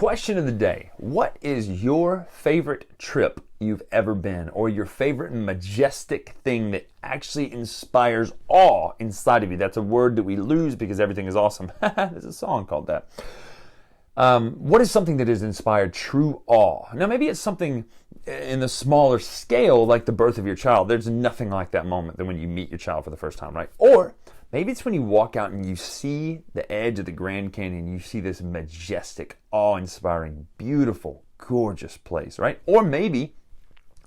Question of the day. What is your favorite trip you've ever been, or your favorite majestic thing that actually inspires awe inside of you? That's a word that we lose because everything is awesome. There's a song called that. What is something that has inspired true awe? Now, maybe it's something in the smaller scale, like the birth of your child. There's nothing like that moment than when you meet your child for the first time, right? Or maybe it's when you walk out and you see the edge of the Grand Canyon, you see this majestic, awe-inspiring, beautiful, gorgeous place, right? Or maybe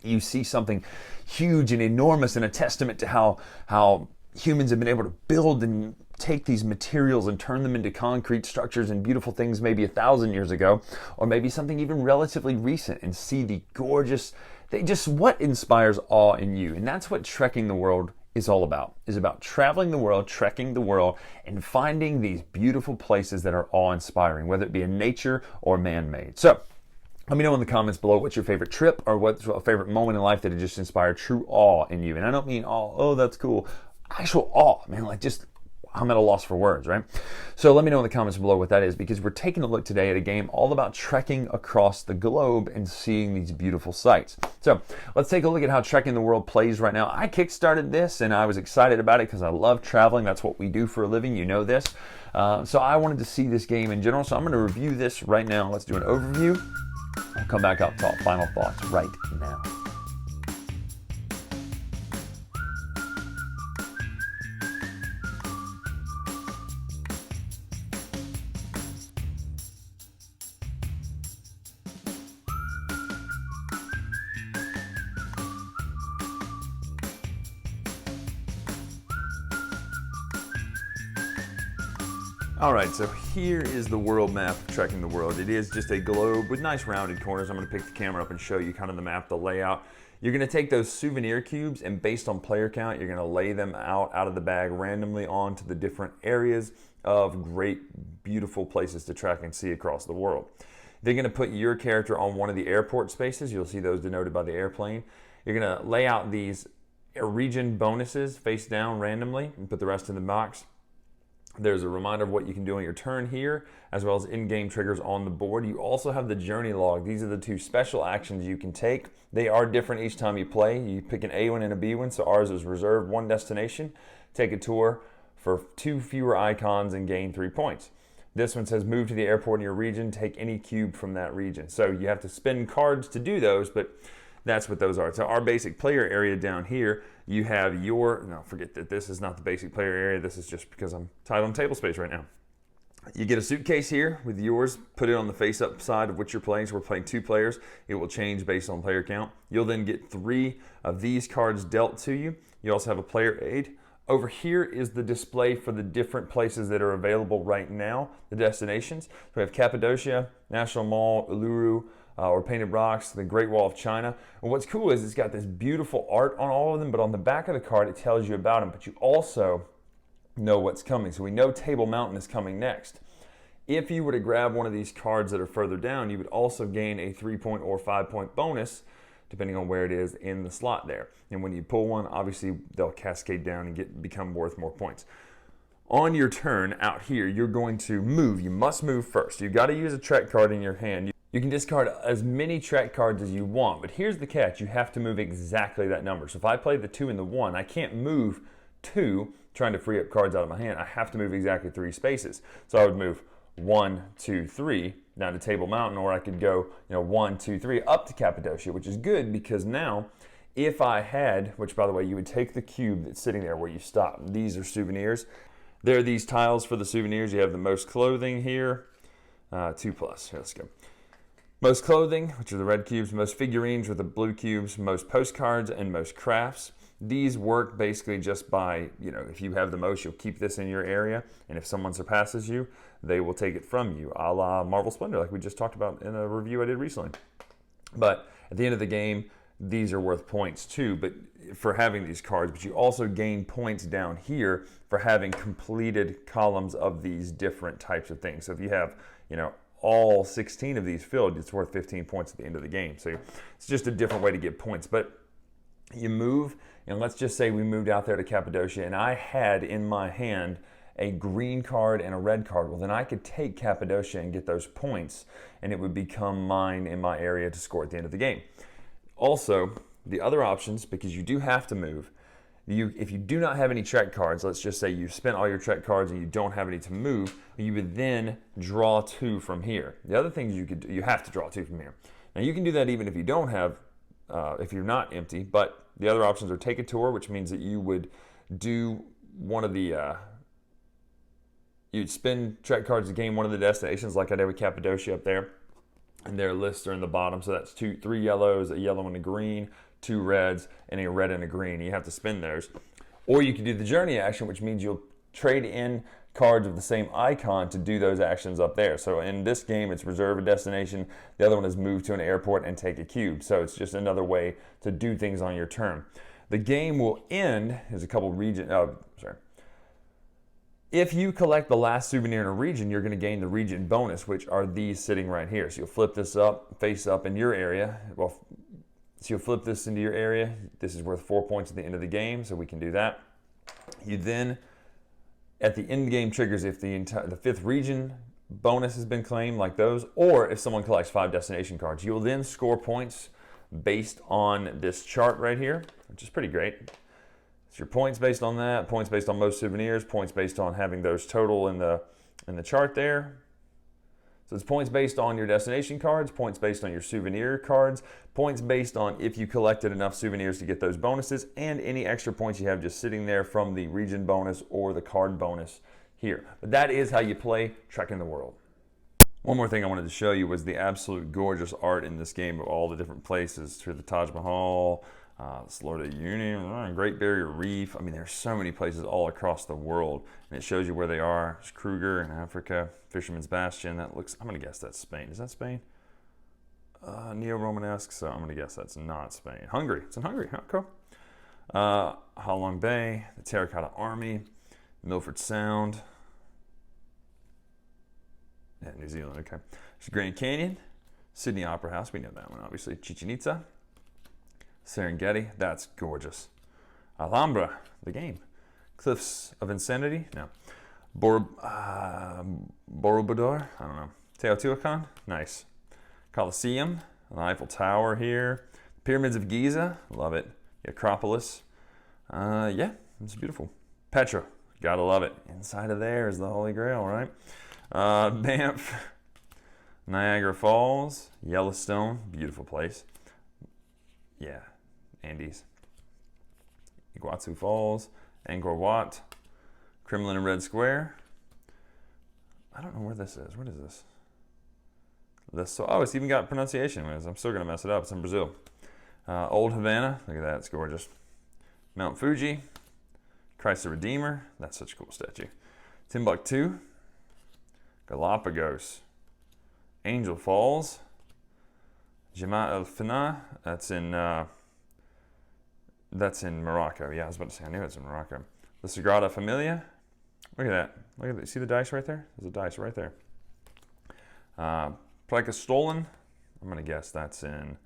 you see something huge and enormous and a testament to how humans have been able to build and take these materials and turn them into concrete structures and beautiful things maybe 1,000 years ago, or maybe something even relatively recent, and see the gorgeous, what inspires awe in you. And that's what trekking the world is all about, is about traveling the world, trekking the world, and finding these beautiful places that are awe-inspiring, whether it be in nature or man-made. So let me know in the comments below what's your favorite trip, or what's a favorite moment in life that had just inspired true awe in you. And I don't mean awe, oh, that's cool. Actual awe, man, like just, I'm at a loss for words, right? So let me know in the comments below what that is, because we're taking a look today at a game all about trekking across the globe and seeing these beautiful sights. So let's take a look at how Trekking the World plays right now. I kickstarted this and I was excited about it because I love traveling. That's what we do for a living. You know this. So I wanted to see this game in general. So I'm going to review this right now. Let's do an overview. I'll come back up to final thoughts right now. All right, so here is the world map of Trekking the World. It is just a globe with nice rounded corners. I'm going to pick the camera up and show you kind of the map, the layout. You're going to take those souvenir cubes, and based on player count, you're going to lay them out of the bag randomly onto the different areas of great, beautiful places to trek and see across the world. They're going to put your character on one of the airport spaces. You'll see those denoted by the airplane. You're going to lay out these region bonuses face down randomly and put the rest in the box. There's a reminder of what you can do on your turn here, as well as in-game triggers on the board. You also have the journey log. These are the two special actions you can take. They are different each time you play. You pick an A one and a B one, so ours is reserve one destination. Take a tour for 2 fewer icons and gain 3 points. This one says move to the airport in your region, take any cube from that region. So you have to spend cards to do those, but that's what those are. So our basic player area down here, you have your, no, forget that this is not the basic player area. This is just because I'm tight on table space right now. You get a suitcase here with yours, put it on the face up side of which you're playing. So we're playing 2 players. It will change based on player count. You'll then get 3 of these cards dealt to you. You also have a player aid. Over here is the display for the different places that are available right now, the destinations. So we have Cappadocia, National Mall, Uluru, or Painted Rocks, the Great Wall of China. And what's cool is it's got this beautiful art on all of them, but on the back of the card it tells you about them, but you also know what's coming. So we know Table Mountain is coming next. If you were to grab one of these cards that are further down, you would also gain a 3-point or 5-point bonus, depending on where it is in the slot there. And when you pull one, obviously they'll cascade down and become worth more points. On your turn out here, you're going to move. You must move first. You've got to use a trek card in your hand. You can discard as many trek cards as you want, but here's the catch. You have to move exactly that number. So if I play the 2 and the 1, I can't move 2 trying to free up cards out of my hand. I have to move exactly 3 spaces. So I would move 1, 2, 3 down to Table Mountain, or I could go 1, 2, 3 up to Cappadocia, which is good because now if I had, which by the way, you would take the cube that's sitting there where you stop. These are souvenirs. There are these tiles for the souvenirs. You have the most clothing here, 2 plus. Here, let's go. Most clothing, which are the red cubes, most figurines with the blue cubes, most postcards, and most crafts. These work basically just by, if you have the most, you'll keep this in your area, and if someone surpasses you, they will take it from you, a la Marvel Splendor, like we just talked about in a review I did recently. But at the end of the game, these are worth points too, but for having these cards, but you also gain points down here for having completed columns of these different types of things. So if you have, all 16 of these filled, it's worth 15 points at the end of the game. So it's just a different way to get points. But you move, and let's just say we moved out there to Cappadocia, and I had in my hand a green card and a red card, well then I could take Cappadocia and get those points, and it would become mine in my area to score at the end of the game. Also, the other options, because you do have to move, if you do not have any Trek cards, let's just say you spent all your Trek cards and you don't have any to move, you would then draw 2 from here. The other things you could do, you have to draw 2 from here. Now you can do that even if you don't have, if you're not empty, but the other options are take a tour, which means that you would do one of the, you'd spend Trek cards to gain one of the destinations like I did with Cappadocia up there, and their lists are in the bottom, so that's 3 yellows, a yellow and a green, 2 reds, and a red and a green. You have to spend those. Or you can do the journey action, which means you'll trade in cards of the same icon to do those actions up there. So in this game, it's reserve a destination. The other one is move to an airport and take a cube. So it's just another way to do things on your turn. The game will end, there's a couple region, if you collect the last souvenir in a region, you're going to gain the region bonus, which are these sitting right here. So you'll flip this up, face up in your area. Well, so you'll flip this into your area. This is worth 4 points at the end of the game, so we can do that. You then, at the end game triggers, if the 5th region bonus has been claimed, like those, or if someone collects 5 destination cards, you'll then score points based on this chart right here, which is pretty great. It's your points based on that, points based on most souvenirs, points based on having those total in the chart there. So it's points based on your destination cards, points based on your souvenir cards, points based on if you collected enough souvenirs to get those bonuses, and any extra points you have just sitting there from the region bonus or the card bonus here. But that is how you play Trekking the World. One more thing I wanted to show you was the absolute gorgeous art in this game of all the different places, to the Taj Mahal, Florida Union, Great Barrier Reef. I mean, there's so many places all across the world, and it shows you where they are. There's Kruger in Africa, Fisherman's Bastion. That looks, I'm going to guess that's Spain. Is that Spain? Neo-Romanesque, so I'm going to guess that's not Spain. Hungary. It's in Hungary. Huh? Cool. Halong Bay, the Terracotta Army, Milford Sound. Yeah, New Zealand, okay. There's Grand Canyon, Sydney Opera House. We know that one, obviously. Chichen Itza. Serengeti, that's gorgeous. Alhambra, the game. Cliffs of Insanity, no. Borobudur, I don't know. Teotihuacan, nice. Colosseum, the Eiffel Tower here. Pyramids of Giza, love it. The Acropolis, yeah, it's beautiful. Petra, gotta love it. Inside of there is the Holy Grail, right? Banff, Niagara Falls, Yellowstone, beautiful place. Yeah, Andes. Iguazu Falls, Angkor Wat, Kremlin and Red Square. I don't know where this is. What is this? Oh, it's even got pronunciation. I'm still going to mess it up. It's in Brazil. Old Havana. Look at that. It's gorgeous. Mount Fuji. Christ the Redeemer. That's such a cool statue. Timbuktu. Galapagos. Angel Falls. Jama el Fana. That's in Morocco. Yeah, I was about to say, I knew it's in Morocco. The Sagrada Familia. Look at that. Look at that. See the dice right there? There's a dice right there. Placa Stolen. I'm going to guess that's in,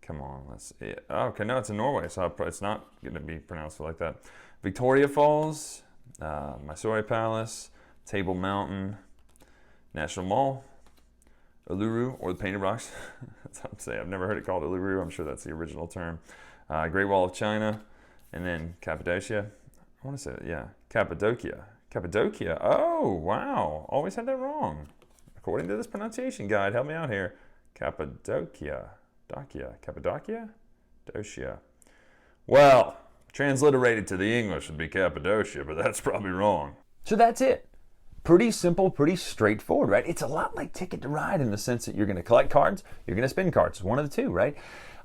come on, let's see. Oh, okay, no, it's in Norway, so it's not going to be pronounced like that. Victoria Falls, Mysore Palace, Table Mountain, National Mall, Uluru, or the Painted Rocks. That's what I'm saying. I've never heard it called Uluru. I'm sure that's the original term. Great Wall of China, and then Cappadocia. I want to say that, yeah. Cappadocia. Cappadocia. Oh, wow. Always had that wrong. According to this pronunciation guide, help me out here. Cappadocia. Cappadocia? Docia. Well, transliterated to the English would be Cappadocia, but that's probably wrong. So that's it. Pretty simple, pretty straightforward, right? It's a lot like Ticket to Ride in the sense that you're going to collect cards, you're going to spin cards. One of the two, right?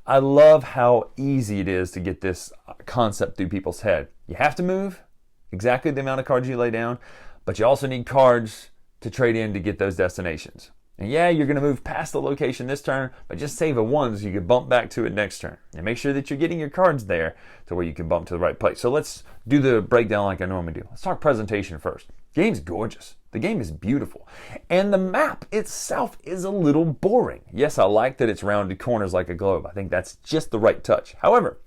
I love how easy it is to get this concept through people's head. You have to move exactly the amount of cards you lay down, but you also need cards to trade in to get those destinations. And yeah, you're going to move past the location this turn, but just save a 1 so you can bump back to it next turn. And make sure that you're getting your cards there to where you can bump to the right place. So let's do the breakdown like I normally do. Let's talk presentation first. The game's gorgeous. The game is beautiful. And the map itself is a little boring. Yes, I like that it's rounded corners like a globe. I think that's just the right touch. However,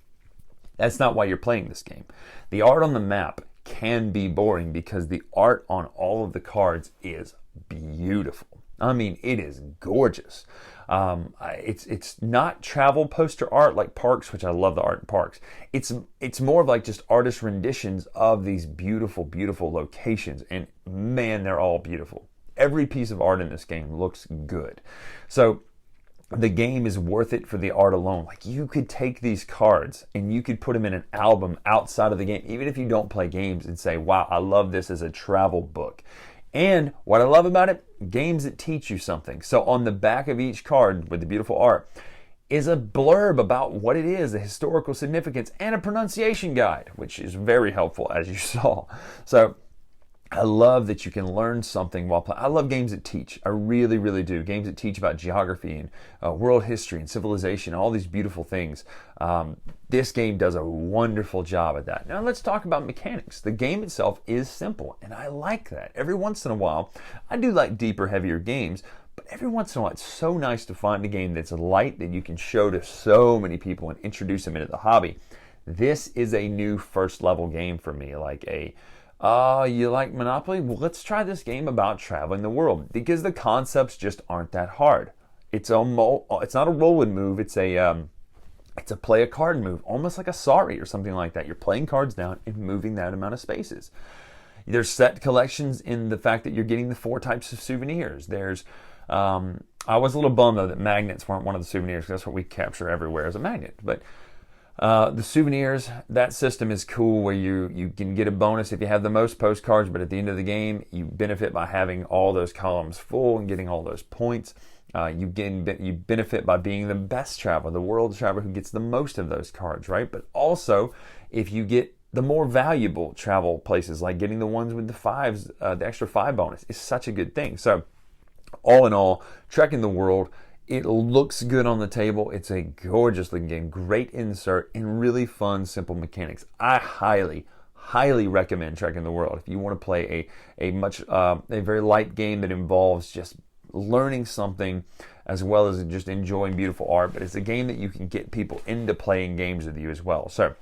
that's not why you're playing this game. The art on the map can be boring because the art on all of the cards is beautiful. I mean, it is gorgeous. It's not travel poster art like Parks, which I love the art in Parks. It's more of like just artist renditions of these beautiful, beautiful locations. And man, they're all beautiful. Every piece of art in this game looks good. So the game is worth it for the art alone. Like, you could take these cards and you could put them in an album outside of the game, even if you don't play games, and say, wow, I love this as a travel book. And what I love about it, games that teach you something. So on the back of each card with the beautiful art is a blurb about what it is, the historical significance, and a pronunciation guide, which is very helpful, as you saw. So I love that you can learn something while playing. I love games that teach. I really, really do. Games that teach about geography and world history and civilization, all these beautiful things. This game does a wonderful job at that. Now let's talk about mechanics. The game itself is simple, and I like that. Every once in a while, I do like deeper, heavier games, but every once in a while, it's so nice to find a game that's light that you can show to so many people and introduce them into the hobby. This is a new first level game for me, like you like Monopoly? Well, let's try this game about traveling the world, because the concepts just aren't that hard. It's not a roll and move. It's a play a card move, almost like a Sorry or something like that. You're playing cards down and moving that amount of spaces. There's set collections in the fact that you're getting the 4 types of souvenirs. There's I was a little bummed though that magnets weren't one of the souvenirs, because that's what we capture everywhere as a magnet. But the souvenirs, that system is cool, where you can get a bonus if you have the most postcards, but at the end of the game, you benefit by having all those columns full and getting all those points. You benefit by being the best traveler, the world traveler who gets the most of those cards, right? But also, if you get the more valuable travel places, like getting the ones with the 5s, the extra 5 bonus is such a good thing. So all in all, Trekking the World, it looks good on the table. It's a gorgeous looking game, great insert, and really fun, simple mechanics. I highly, highly recommend Trekking the World if you want to play a very light game that involves just learning something as well as just enjoying beautiful art. But it's a game that you can get people into playing games with you as well. So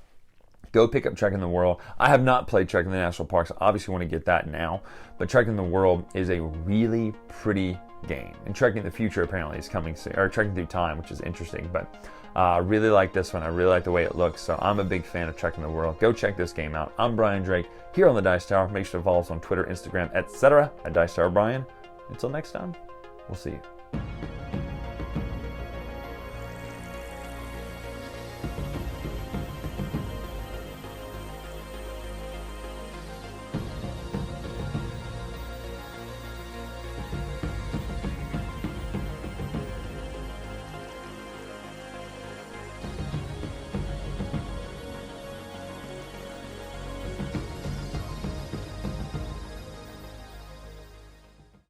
go pick up Trekking the World. I have not played Trekking the National Parks. I obviously want to get that now. But Trekking the World is a really pretty game. And Trekking the Future apparently is coming soon, or Trekking Through Time, which is interesting. But I really like this one. I really like the way it looks. So I'm a big fan of Trekking the World. Go check this game out. I'm Bryan Drake here on the Dice Tower. Make sure to follow us on Twitter, Instagram, etc. at Dice Tower Bryan. Until next time, we'll see you.